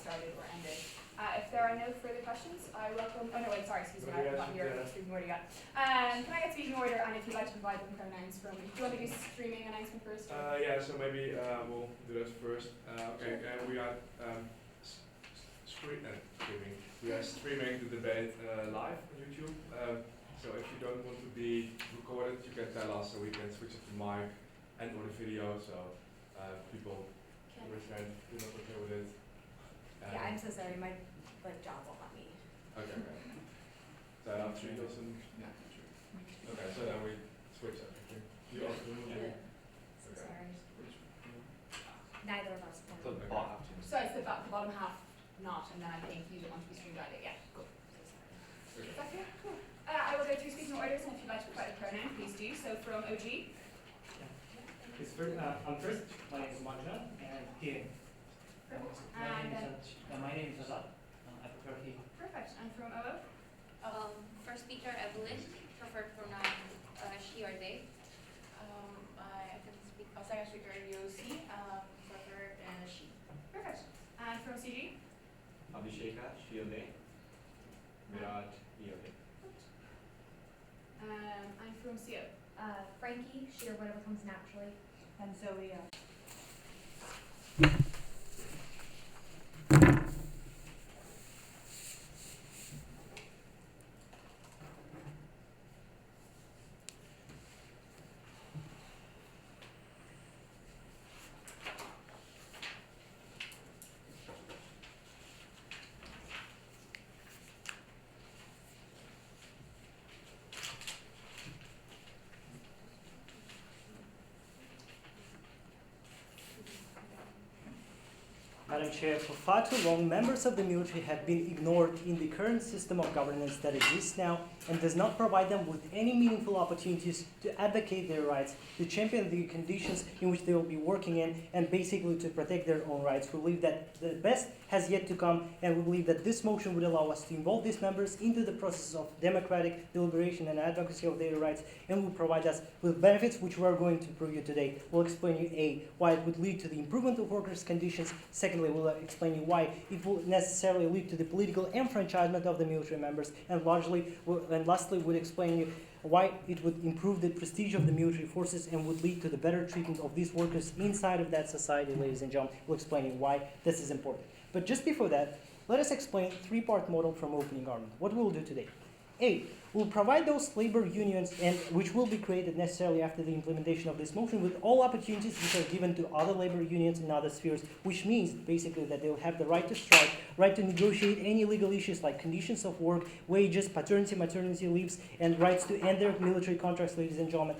started or ended. If there are no further questions, I welcome, oh no wait, sorry, excuse me, I forgot your speaking order yet. Can I get speaking order, and if you'd like to provide the pronouns from me. Do you want to do streaming announcement first? Yeah, so maybe we'll do that first. Okay, we are streaming. We are streaming the debate live on YouTube. So if you don't want to be recorded, you can tell us so we can switch it to mic and or the video. So people understand you're not okay with it. Yeah, I'm so sorry. My job won't let me. Okay. Zijn dat three doesn't? Yeah. Okay, so then we switch everything. You also do it? Yeah. So sorry. Neither of us. So the bottom. So it's the bottom half not, and then I think you don't want to be streamed either. Yeah, cool. So sorry. Is that clear? Cool. I will go through speaking orders, and if you'd like to provide a pronoun, please do. So from OG. I'm first. My name is Manja, and he. Perfect. My name is Azad. I prefer he. Perfect. And from OO? First speaker, Evelyn, preferred pronoun she or they. I can speak, second speaker, UOC, preferred she. Perfect. And from CG? Abhisheka, she or they. Virat, he or they. And from CO? Frankie, she or whatever comes naturally. And Zoe. Madam Chair, for far too long, members of the military have been ignored in the current system of governance that exists now and does not provide them with any meaningful opportunities to advocate their rights, to champion the conditions in which they will be working in, and basically to protect their own rights. We believe that the best has yet to come, and we believe that this motion would allow us to involve these members into the process of democratic deliberation and advocacy of their rights, and will provide us with benefits which we are going to preview today. We'll explain you A, why it would lead to the improvement of workers' conditions. Secondly, we'll explain you why it will necessarily lead to the political enfranchisement of the military members, and lastly, we'll explain you why it would improve the prestige of the military forces and would lead to the better treatment of these workers inside of that society, ladies and gentlemen. We'll explain you why this is important. But just before that, let us explain three-part model from opening government. What we will do today. A, we'll provide those labor unions, and which will be created necessarily after the implementation of this motion, with all opportunities which are given to other labor unions in other spheres, which means basically that they'll have the right to strike, right to negotiate any legal issues like conditions of work, wages, paternity, maternity leaves, and rights to end their military contracts, ladies and gentlemen.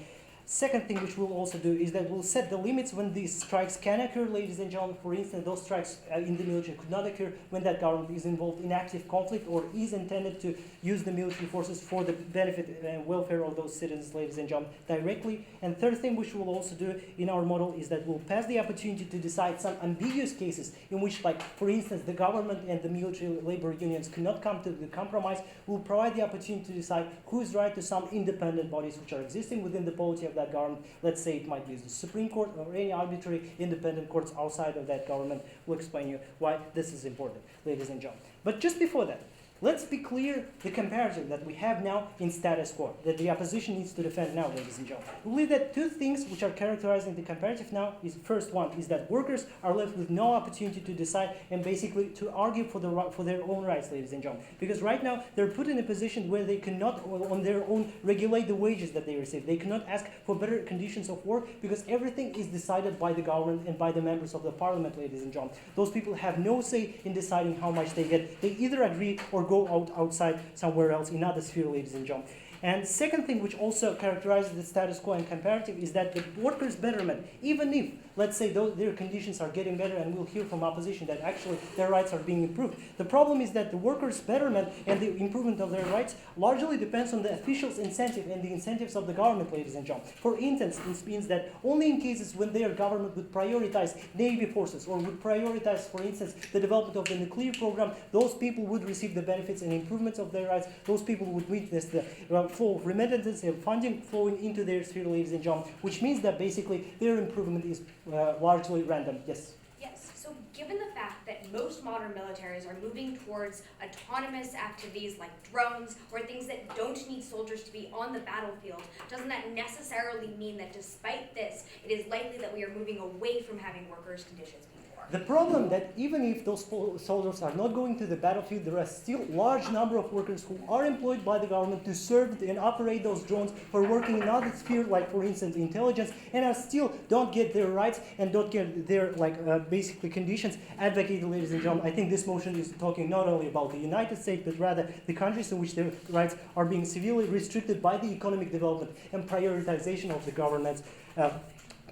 Second thing which we'll also do is that we'll set the limits when these strikes can occur, ladies and gentlemen. For instance, those strikes in the military could not occur when that government is involved in active conflict or is intended to use the military forces for the benefit and welfare of those citizens, ladies and gentlemen, directly. And third thing which we'll also do in our model is that we'll pass the opportunity to decide some ambiguous cases in which, like, for instance, the government and the military labor unions could not come to the compromise. We'll provide the opportunity to decide who is right to some independent bodies which are existing within the polity of that government. Let's say it might be the Supreme Court or any arbitrary independent courts outside of that government. We'll explain you why this is important, ladies and gentlemen. But just before that, let's be clear the comparison that we have now in status quo, that the opposition needs to defend now, ladies and gentlemen. We believe that two things which are characterizing the comparative now is, first one, is that workers are left with no opportunity to decide and basically to argue for their own rights, ladies and gentlemen. Because right now, they're put in a position where they cannot, on their own, regulate the wages that they receive. They cannot ask for better conditions of work because everything is decided by the government and by the members of the parliament, ladies and gentlemen. Those people have no say in deciding how much they get. They either agree or go outside somewhere else in other sphere, ladies and gentlemen. And second thing which also characterizes the status quo and comparative is that the workers' betterment, even if, let's say, their conditions are getting better, and we'll hear from opposition that actually their rights are being improved. The problem is that the workers' betterment and the improvement of their rights largely depends on the officials' incentive and the incentives of the government, ladies and gentlemen. For instance, this means that only in cases when their government would prioritize Navy forces or would prioritize, for instance, the development of the nuclear program, those people would receive the benefits and improvements of their rights. Those people would witness the flow of remittances and funding flowing into their sphere, ladies and gentlemen, which means that basically their improvement is largely random. Yes? Yes, so given the fact that most modern militaries are moving towards autonomous activities like drones or things that don't need soldiers to be on the battlefield, doesn't that necessarily mean that despite this, it is likely that we are moving away from having workers' conditions be poor? The problem that even if those soldiers are not going to the battlefield, there are still large number of workers who are employed by the government to serve and operate those drones for working in other spheres, like for instance intelligence, and are still don't get their rights and don't get their basically conditions advocated, ladies and gentlemen. I think this motion is talking not only about the United States, but rather the countries in which their rights are being severely restricted by the economic development and prioritization of the government's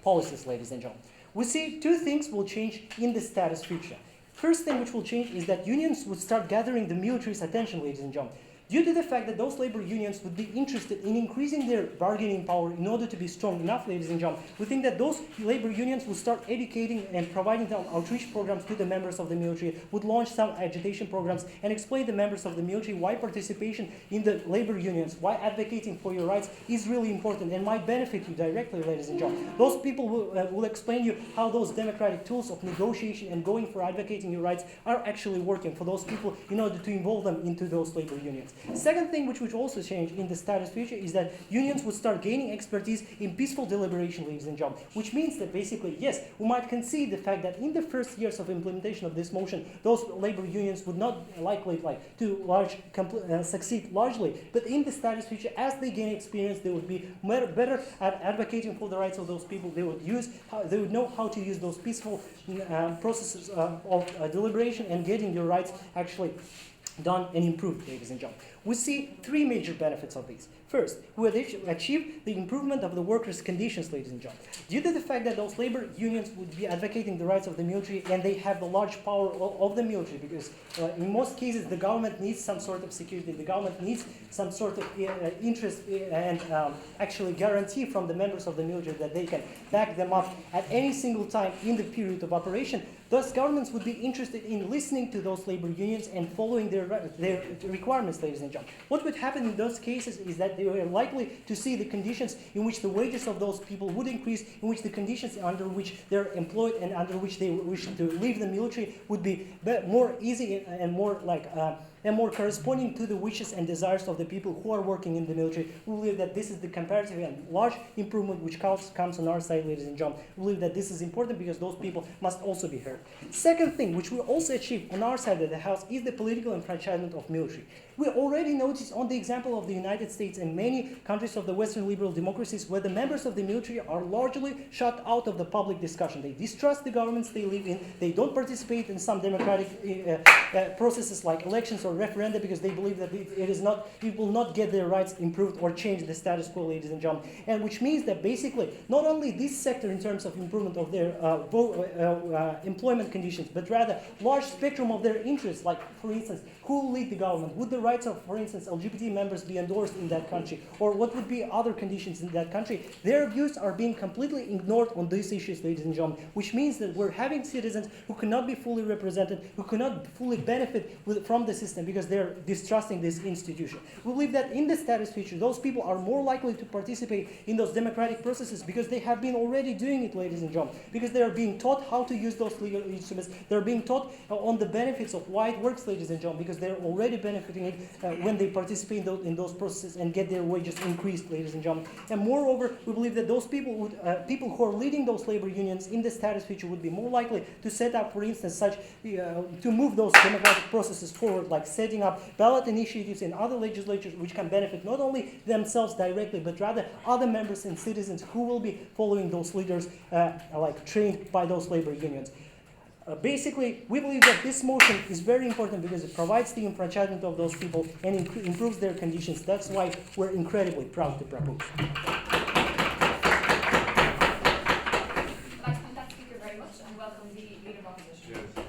policies, ladies and gentlemen. We see two things will change in the status future. First thing which will change is that unions would start gathering the military's attention, ladies and gentlemen. Due to the fact that those labor unions would be interested in increasing their bargaining power in order to be strong enough, ladies and gentlemen, we think that those labor unions will start educating and providing some outreach programs to the members of the military, would launch some agitation programs and explain to the members of the military why participation in the labor unions, why advocating for your rights is really important and might benefit you directly, ladies and gentlemen. Those people will explain you how those democratic tools of negotiation and going for advocating your rights are actually working for those people in order to involve them into those labor unions. Second thing which would also change in the status future is that unions would start gaining expertise in peaceful deliberation, ladies and gentlemen, which means that basically, yes, we might concede the fact that in the first years of implementation of this motion, those labor unions would not likely succeed largely, but in the status future, as they gain experience, they would be better at advocating for the rights of those people. They would know how to use those peaceful processes of deliberation and getting your rights actually done and improved, ladies and gentlemen. We see three major benefits of these. First, we would achieve the improvement of the workers' conditions, ladies and gentlemen. Due to the fact that those labor unions would be advocating the rights of the military and they have the large power of the military, because in most cases the government needs some sort of security, the government needs some sort of interest and actually guarantee from the members of the military that they can back them up at any single time in the period of operation. Thus, governments would be interested in listening to those labor unions and following their requirements, ladies and gentlemen. What would happen in those cases is that they were likely to see the conditions in which the wages of those people would increase, in which the conditions under which they're employed and under which they wish to leave the military would be more easy and more more corresponding to the wishes and desires of the people who are working in the military. We believe that this is the comparative and large improvement which comes on our side, ladies and gentlemen. We believe that this is important because those people must also be heard. Second thing, which we also achieve on our side of the house, is the political enfranchisement of military. We already noticed on the example of the United States and many countries of the Western liberal democracies where the members of the military are largely shut out of the public discussion. They distrust the governments they live in. They don't participate in some democratic processes like elections or referenda because they believe that it will not get their rights improved or change the status quo, ladies and gentlemen. And which means that basically not only this sector in terms of improvement of their employment conditions, but rather large spectrum of their interests, like for instance, who will lead the government? Would the rights of, for instance, LGBT members be endorsed in that country? Or what would be other conditions in that country? Their views are being completely ignored on these issues, ladies and gentlemen, which means that we're having citizens who cannot be fully represented, who cannot fully benefit from the system because they're distrusting this institution. We believe that in the status future, those people are more likely to participate in those democratic processes because they have been already doing it, ladies and gentlemen, because they are being taught how to use those legal instruments. They're being taught on the benefits of why it works, ladies and gentlemen, because they're already benefiting it when they participate in those processes and get their wages increased, ladies and gentlemen. And moreover, we believe that those people who are leading those labor unions in the status future would be more likely to set up, for instance, to move those democratic processes forward, like setting up ballot initiatives in other legislatures which can benefit not only themselves directly, but rather other members and citizens who will be following those leaders trained by those labor unions. Basically, we believe that this motion is very important because it provides the enfranchisement of those people and improves their conditions. That's why we're incredibly proud to propose. I'd like to thank that speaker very much and welcome the Leader of Opposition. Yes.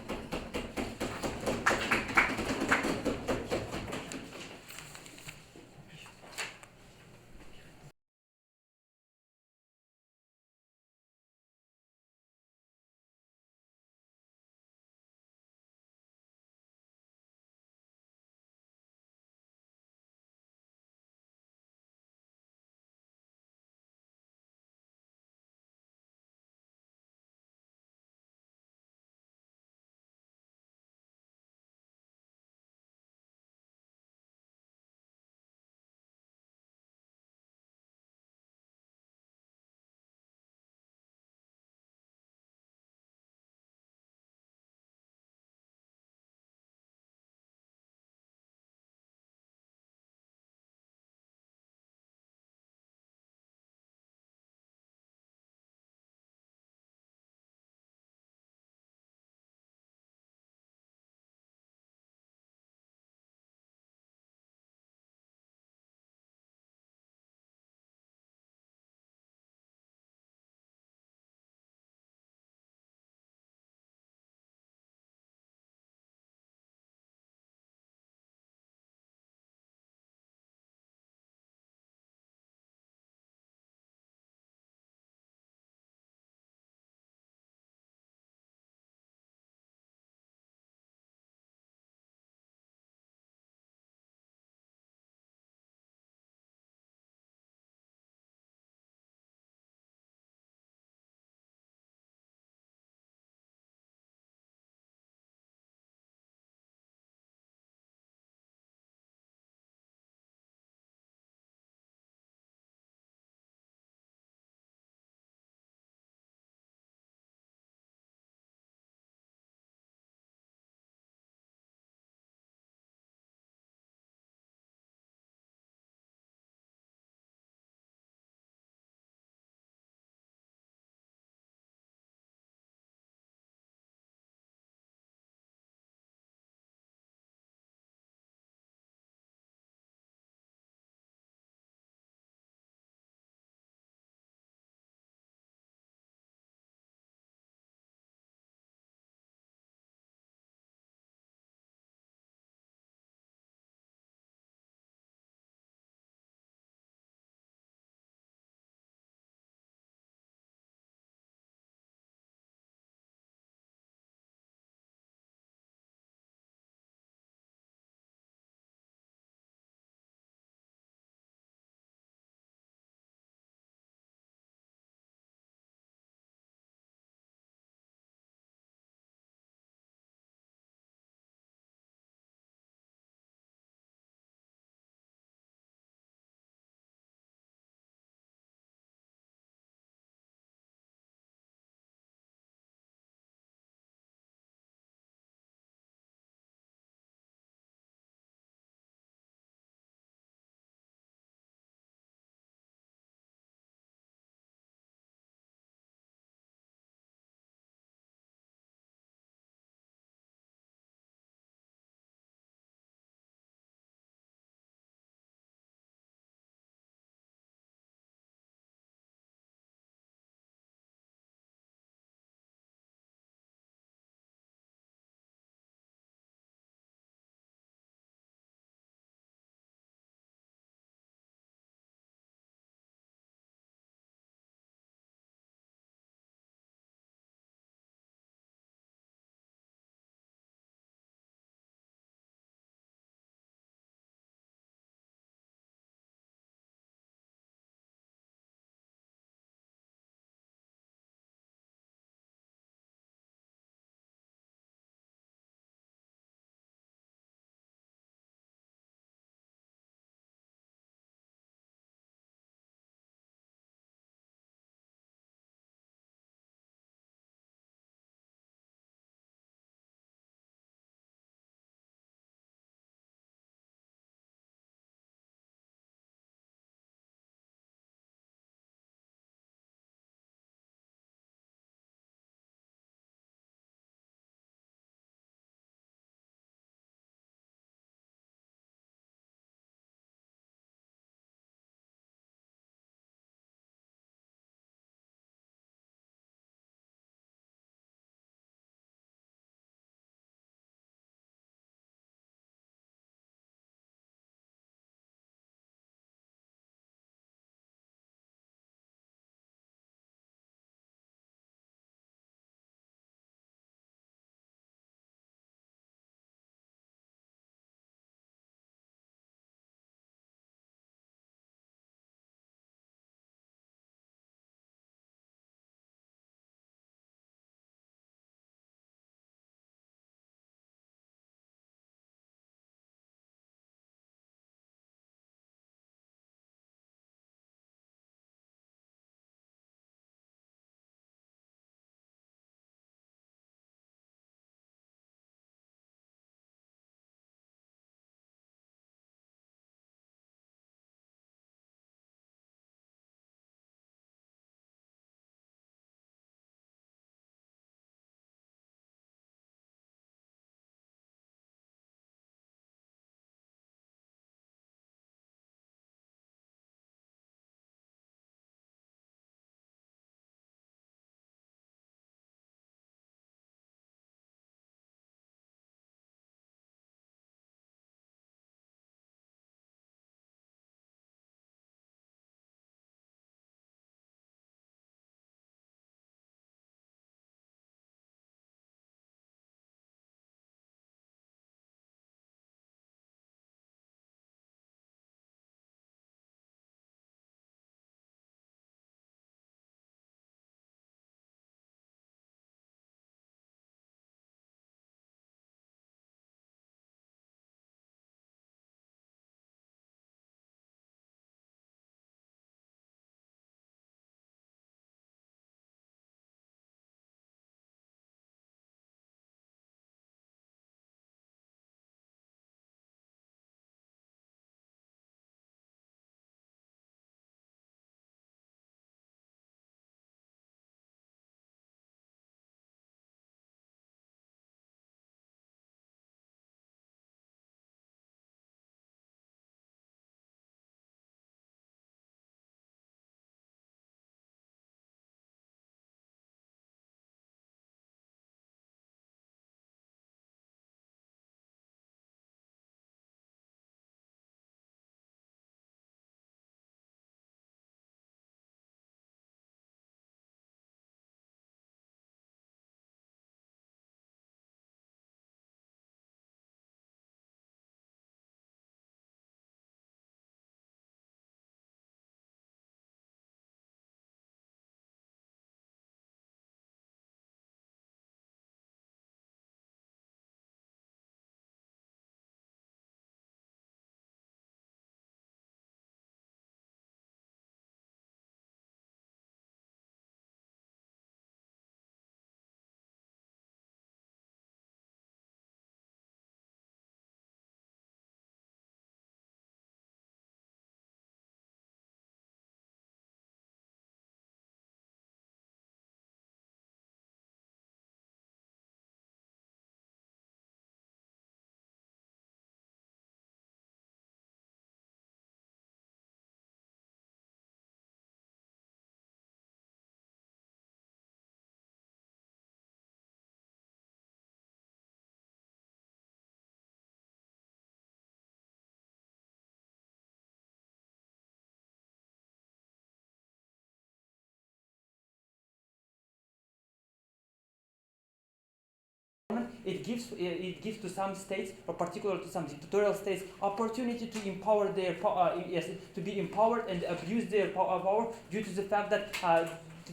government, it gives to some states, or particularly to some dictatorial states, opportunity to empower their to be empowered and abuse their power due to the fact that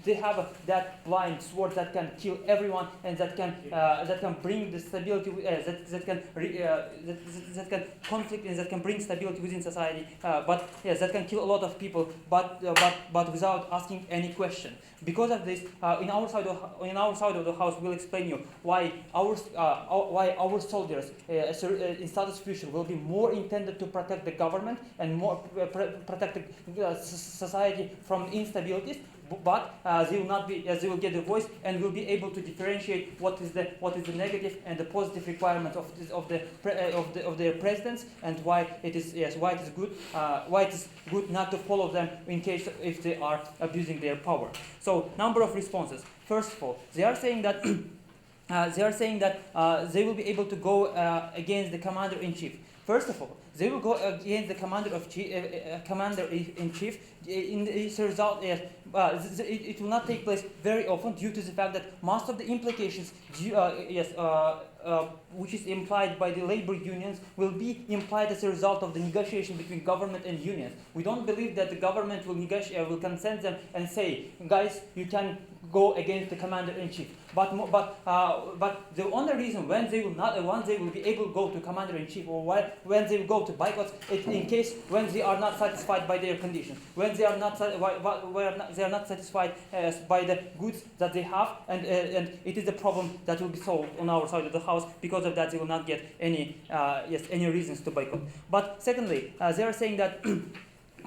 they have that blind sword that can kill everyone and that can bring the stability that can conflict and that can bring stability within society. But yes, that can kill a lot of people, but without asking any question. Because of this, in our side of the house, we'll explain you why our soldiers in status future will be more intended to protect the government and more protect the society from instabilities. But they will not be, they will get a voice and will be able to differentiate what is the negative and the positive requirements of their presidents, and why it is good not to follow them in case if they are abusing their power. So number of responses. First of all, they are saying that they will be able to go against the commander-in-chief. First of all, they will go against the commander-in-chief. In this result, it will not take place very often due to the fact that most of the implications, which is implied by the labor unions, will be implied as a result of the negotiation between government and unions. We don't believe that the government will consent them and say, guys, you can go against the commander-in-chief. But the only reason when they will be able to go to commander-in-chief, or when they will go to boycotts, in case when they are not satisfied by their conditions, when they are not satisfied by the goods that they have, and it is a problem that will be solved on our side of the house. Because of that, they will not get any reasons to boycott. But secondly, they are saying that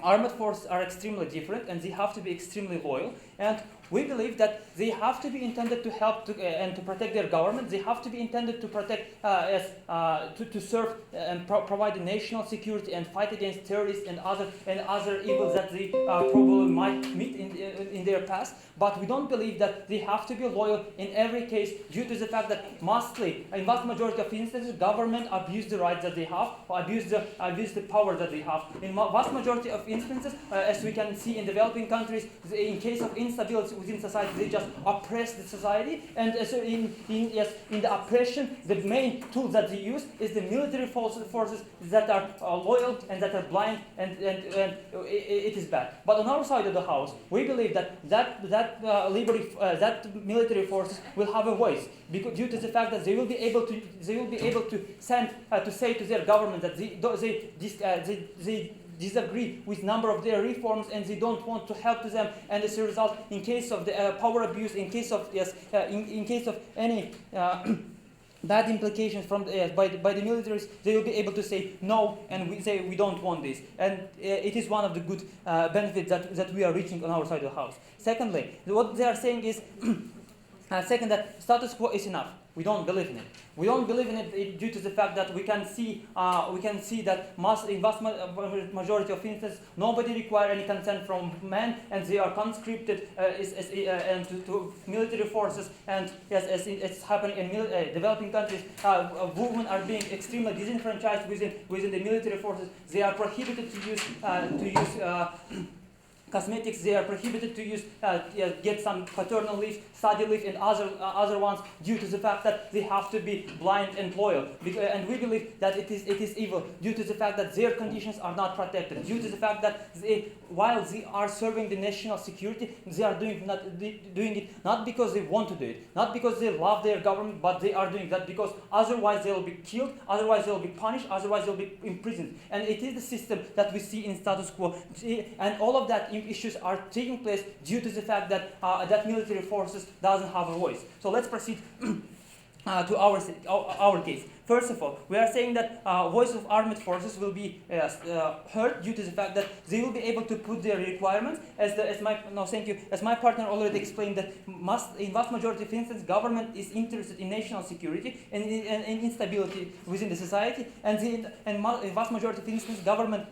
armed forces are extremely different and they have to be extremely loyal. And we believe that they have to be intended to help and to protect their government. They have to be intended to protect, to serve and provide the national security and fight against terrorists and other evils that they probably might meet in their past. But we don't believe that they have to be loyal in every case due to the fact that mostly, in vast majority of instances, government abuse the rights that they have, or abuse the power that they have. In vast majority of instances, as we can see in developing countries, in case of instability within society, they just oppress the society, and so in the oppression, the main tool that they use is the military forces that are loyal and that are blind, and it is bad. But on our side of the house, we believe that military forces will have a voice, because due to the fact that they will be able to send to say to their government that they disagree with number of their reforms and they don't want to help to them, and as a result, in case of the power abuse, in case of any bad implications from by the militaries, they will be able to say no, and we say we don't want this, and it is one of the good benefits that we are reaching on our side of the house. Secondly, what they are saying is that status quo is enough. We don't believe in it. We don't believe in it due to the fact that we can see that in vast majority of instances nobody require any consent from men, and they are conscripted to military forces. And yes, as it's happening in developing countries, women are being extremely disenfranchised within the military forces. They are prohibited to use cosmetics. They are prohibited to use get some paternal leave, study leave, and other ones due to the fact that they have to be blind and loyal. And we believe that it is evil due to the fact that their conditions are not protected. Due to the fact that while they are serving the national security, they are doing it not because they want to do it, not because they love their government, but they are doing that because otherwise they will be killed, otherwise they will be punished, otherwise they will be imprisoned. And it is the system that we see in status quo. And all of that issues are taking place due to the fact that that military forces doesn't have a voice. So let's proceed to our case. First of all, we are saying that voice of armed forces will be heard due to the fact that they will be able to put their requirements, as my partner already explained, that in vast majority of instances, government is interested in national security and in instability within the society, and in vast majority of instances, government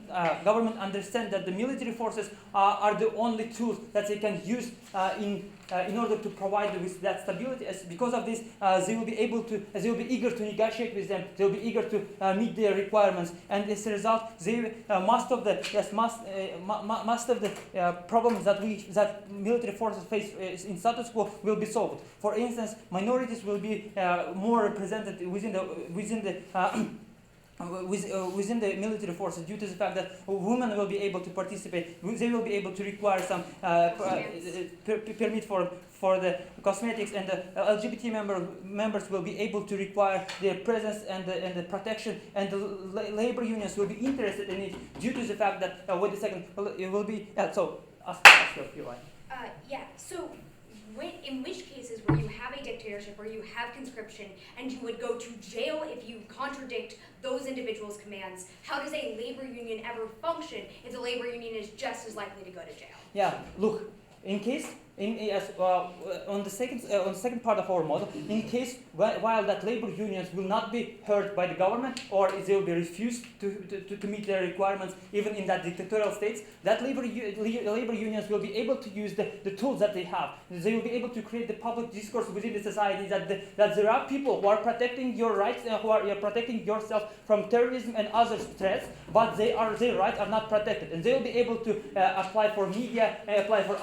understand that the military forces are the only tools that they can use in order to provide with that stability. Because of this, they will be eager to negotiate with with them. They'll be eager to meet their requirements, and as a result, most of the problems that military forces face in status quo will be solved. For instance, minorities will be more represented within the military forces due to the fact that women will be able to participate. They will be able to require some permit for the cosmetics, and the LGBT members will be able to require their presence and the protection, and the labor unions will be interested in it due to the fact that wait a second, it will be so ask if you like. So in which cases where you have a dictatorship, where you have conscription, and you would go to jail if you contradict those individuals' commands, how does a labor union ever function if the labor union is just as likely to go to jail? Yeah, look, on the second part of our model, in case while that labor unions will not be heard by the government, or they will be refused to meet their requirements even in that dictatorial states, that labor unions will be able to use the tools that they have. They will be able to create the public discourse within the society that there are people who are protecting your rights, who are protecting yourself from terrorism and other threats, but their rights are not protected, and they will be able to apply for media, apply for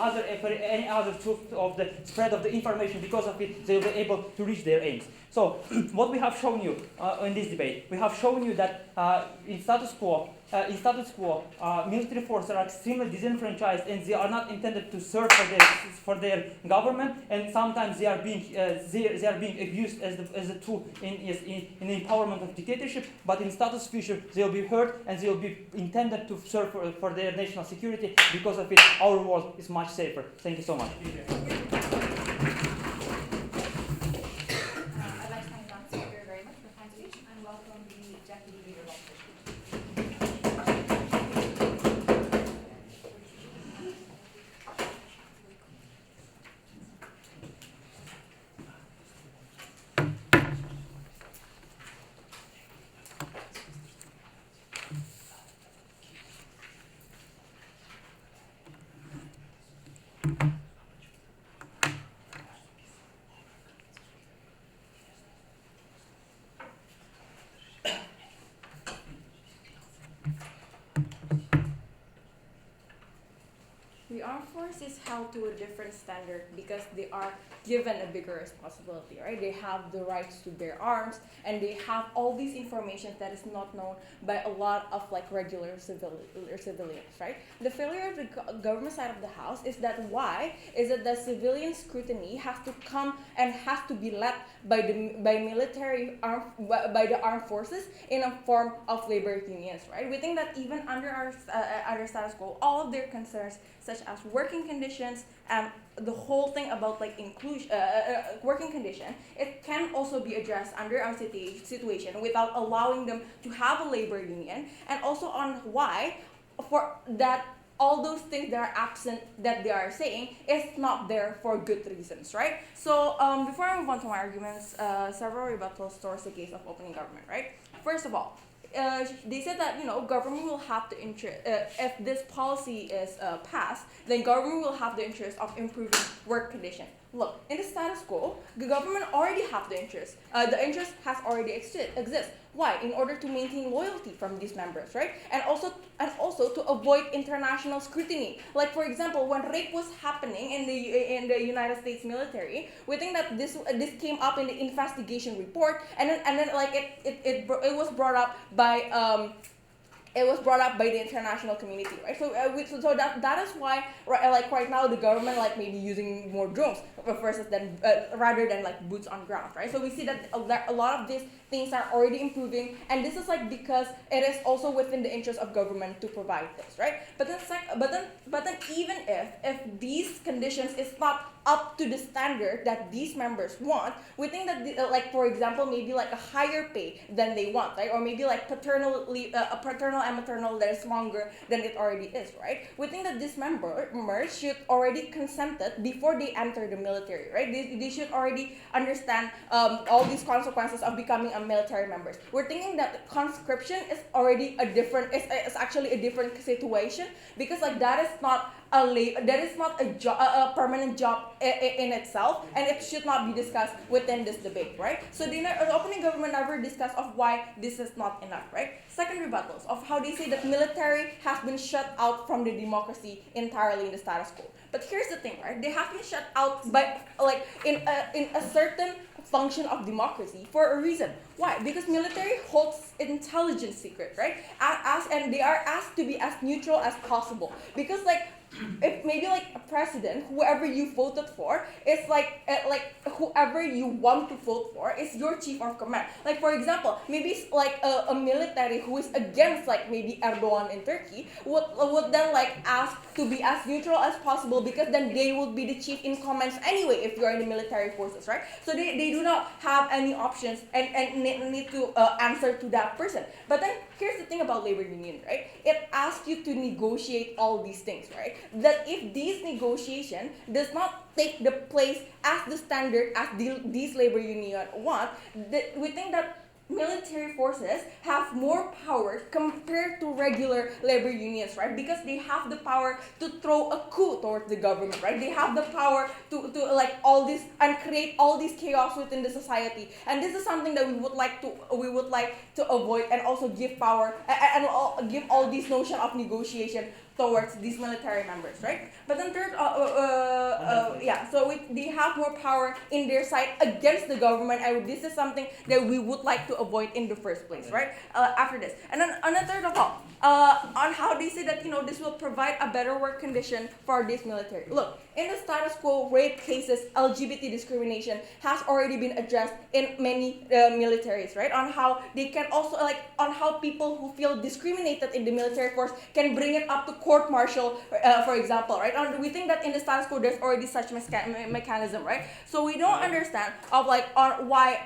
any other tools of the spread of the information. Because of it, they will be able to reach their aims. So, what we have shown you in this debate, we have shown you that in status quo, military forces are extremely disenfranchised, and they are not intended to serve for their government, and sometimes they are being abused as a tool in the empowerment of dictatorship. But in status future, they will be heard, and they will be intended to serve for their national security. Because of it, our world is much safer. Thank you so much. I'd like to thank Dan Speaker very much for the fine speech, and welcome the Deputy Leader of Opposition. The armed force is held to a different standard because they are given a bigger responsibility, right? They have the rights to bear arms, and they have all these information that is not known by a lot of regular civilians, right? The failure of the government side of the house is that the civilian scrutiny has to come and has to be led by the armed forces in a form of labor unions, right? We think that even under our status quo, all of their concerns, such as working conditions and the whole thing about inclusion, working condition, it can also be addressed under our situation without allowing them to have a labor union, and also on why for that all those things that are absent that they are saying is not there for good reasons, right? So before I move on to my arguments, several rebuttals towards the case of opening government, right? First of all, they said that government will have the interest if this policy is passed, then government will have the interest of improving work condition. Look, in the status quo, the government already have the interest. The interest has already exist. Why? In order to maintain loyalty from these members, right? And also to avoid international scrutiny. Like for example, when rape was happening in the United States military, we think that this came up in the investigation report, and then it was brought up by the international community, right? So that is why right now the government maybe using more drones rather than boots on ground, right? So we see that a lot of these things are already improving, and this is because it is also within the interest of government to provide this, right? But then even if these conditions is not up to the standard that these members want, we think that for example maybe a higher pay than they want, right? Or maybe paternal and maternal that is longer than it already is, right? We think that these members should already consented before they enter the military, right? They should already understand all these consequences of becoming a military members. We're thinking that conscription is already a different, it's actually a different situation, because like that is not a permanent job in itself, and it should not be discussed within this debate, right? So the opening government never discussed of why this is not enough, right? Second, rebuttals of how they say that military has been shut out from the democracy entirely in the status quo. But here's the thing, right? They have been shut out by like in a certain function of democracy for a reason. Why? Because military holds intelligence secret, right? And they are asked to be as neutral as possible. Because like, if maybe like a president, whoever you voted for, is like whoever you want to vote for is your chief of command. Like for example, maybe it's like a military who is against like maybe Erdogan in Turkey would then like ask to be as neutral as possible, because then they would be the chief in commands anyway if you are in the military forces, right? So they do not have any options and need to answer to that person. But then here's the thing about labor union, right? It asks you to negotiate all these things, right? That if these negotiation does not take the place as the standard as these labor union want, we think that military forces have more power compared to regular labor unions, right? Because they have the power to throw a coup towards the government, right? They have the power to like all this and create all this chaos within the society. And this is something that we would like to avoid, and also give power and give all this notion of negotiation towards these military members, right? But then third, so they have more power in their side against the government, and this is something that we would like to avoid in the first place, right? After this, and then third of all, on how they say that this will provide a better work condition for this military. Look, in the status quo, rape cases, LGBT discrimination has already been addressed in many militaries, right? On how they can also on how people who feel discriminated in the military force can bring it up to court martial, for example, right? We think that in the status quo there's already such mechanism, right? So we don't understand of why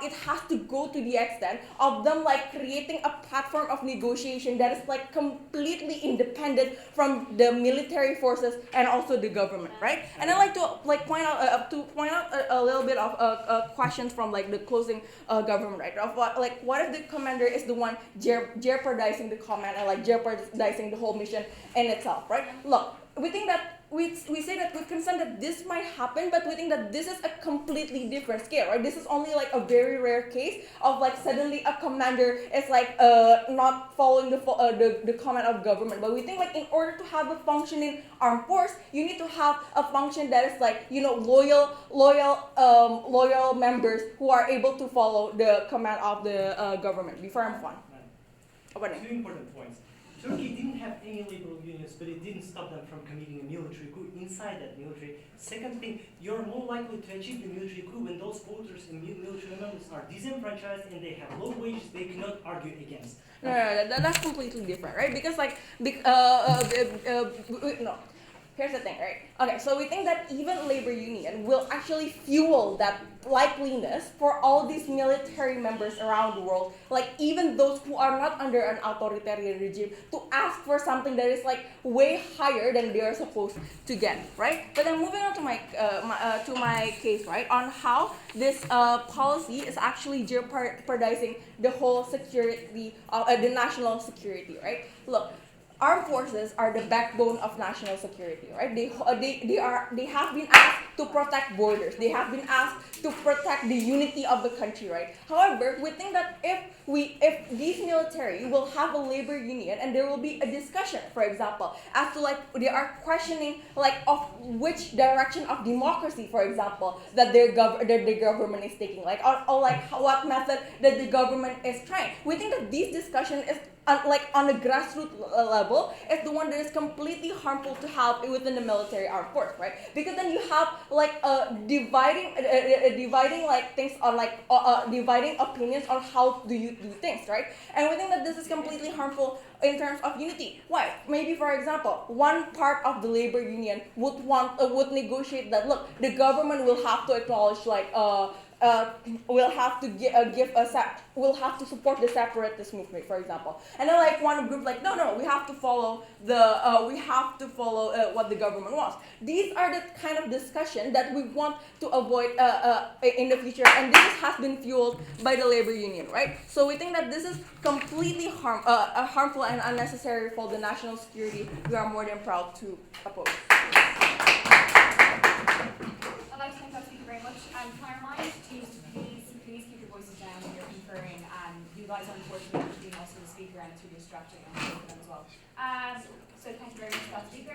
it has to go to the extent of them like creating a platform of negotiation that is like completely independent from the military forces and also the government, right? And I like to point out a little bit of questions from like the closing government, right? Of what if the commander is the one jeopardizing the command and like jeopardizing the whole mission in itself, right? Look, we think that we say that with consent that this might happen, but we think that this is a completely different scale, right? This is only like a very rare case of like suddenly a commander is like not following the command of government. But we think like in order to have a functioning armed force, you need to have a function that is like loyal members who are able to follow the command of the government. Before I'm on. Two important points. Turkey didn't have any labor unions, but it didn't stop them from committing a military coup inside that military. Second thing, you're more likely to achieve the military coup when those voters and military members are disenfranchised and they have low wages they cannot argue against. No, that's completely different, right? Because no. Here's the thing, right? Okay, so we think that even labor union will actually fuel that likeliness for all these military members around the world, like even those who are not under an authoritarian regime, to ask for something that is like way higher than they are supposed to get, right? But then moving on to my case, right, on how this policy is actually jeopardizing the whole security, the national security, right? Look. Armed forces are the backbone of national security, right? They have been asked to protect borders. They have been asked to protect the unity of the country, right? However, we think that if these military will have a labor union and there will be a discussion, for example, as to like they are questioning like of which direction of democracy, for example, that the government is taking, like or like what method that the government is trying. We think that this discussion is on a grassroots level, is the one that is completely harmful to have within the military armed force, right? Because then you have like dividing like things on like dividing opinions on how do you do things, right? And we think that this is completely harmful in terms of unity. Why? Maybe, for example, one part of the labor union would negotiate that, look, the government will have to acknowledge, like, will have to will have to support the separatist movement, for example. And then like one group like, no, we have to follow what the government wants. These are the kind of discussion that we want to avoid in the future, and this has been fueled by the labor union, right? So we think that this is completely harmful and unnecessary for the national security. We are more than proud to oppose. I'd like to thank that speaker very much. And can I remind teams to please keep your voices down when you're conferring. You guys are unfortunately being also the speaker, and it's really distracting and for them as well. So thank you very much for that speaker.